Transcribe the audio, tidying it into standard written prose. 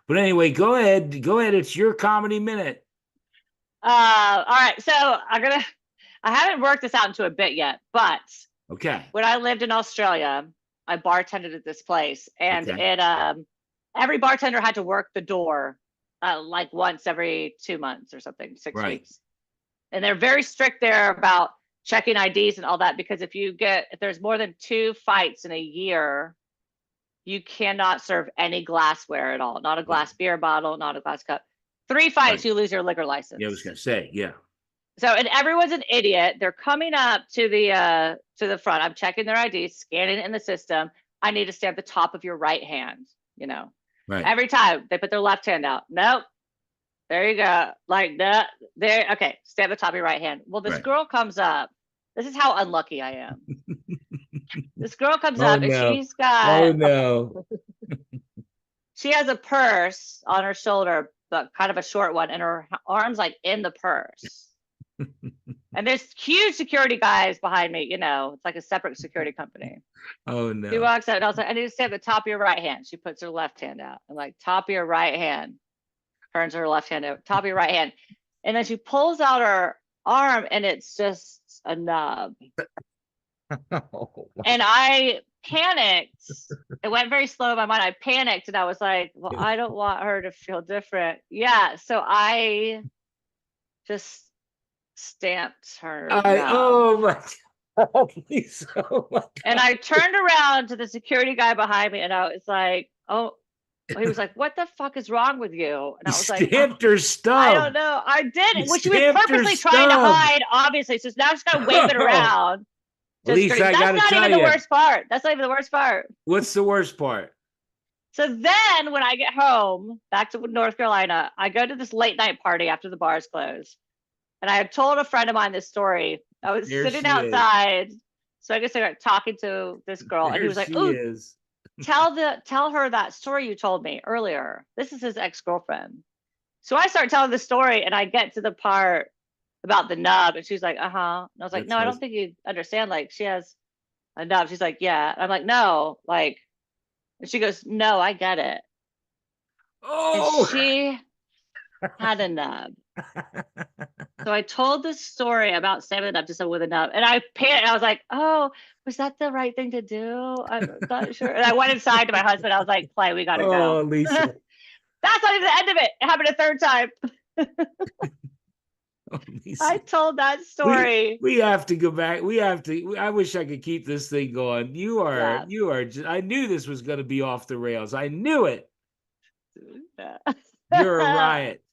But anyway, go ahead. Go ahead. It's your comedy minute. All right. So I haven't worked this out into a bit yet, but Okay. when I lived in Australia, I bartended at this place, and Okay. every bartender had to work the door like once every 2 months or something, six Right. weeks. And they're very strict there about checking IDs and all that, because if there's more than 2 fights in a year, you cannot serve any glassware at all. Not a Right. glass beer bottle, not a glass cup. 3 fights, Right. you lose your liquor Yeah, I was license. gonna say, yeah. So, and everyone's an idiot. They're coming up to the front. I'm checking their IDs, scanning it in the system. I need to stay at the top of your right hand, you know. Right. Every time they put their left hand out. Nope. There you go. Like that. There. Okay. Stay at the top of your right hand. Well, this Right. girl comes up. This is how unlucky I am. This girl comes Oh up and no. Oh no. she has a purse on her shoulder, but kind of a short one, and her arms like in the purse. And there's huge security guys behind me, it's like a separate security company. Oh She no. walks out and I was like, I need to stay at the top of your right hand. She puts her left hand out. I'm like, top of your right hand. Turns her left hand out, top of your right hand. And then she pulls out her arm and it's just a nub. Oh, And I panicked. It went very slow in my mind. I panicked and I was like, well, I don't want her to feel different. Yeah. So I just stamped her nub. oh my God. Please. Oh my And I turned around to the security guy behind me and I was like, oh, he was like, what the fuck is wrong with you? And You I was like, oh, stamped her I don't stub. know. I did You it. Well, she was stamped her purposely trying to stub. hide, obviously. So now she's got to wave it Oh, around. Lisa, I That's gotta not tell even the you, worst part. That's not even the worst part. what's the worst part? So then when I get home back to North Carolina, I go to this late night party after the bars close. And I had told a friend of mine this story. I was There sitting she is. outside. So I guess I got talking to this girl, and he There was like, she oh, is. tell her that story you told me earlier. This is his ex-girlfriend. So I start telling the story and I get to the part about the nub and she's like, uh-huh. And I was like, That's no, I my. don't think you understand. Like she has a nub. She's like, yeah. And I'm like, no, like, and she goes, no, I get it. And Oh. she had a nub. So I told this story about stabbing up to someone with a nub, and I panicked. I was like, "Oh, was that the right thing to do? I'm not sure." And I went inside to my husband. I was like, "Clay, we gotta go." Oh, Lisa. That's not even the end of it. It happened a third time. Oh, Lisa. I told that We story. we have to go back. We have to. I wish I could keep this thing going. You are Yeah. you are. Just, I knew this was going to be off the rails. I knew it. Yeah. You're a riot.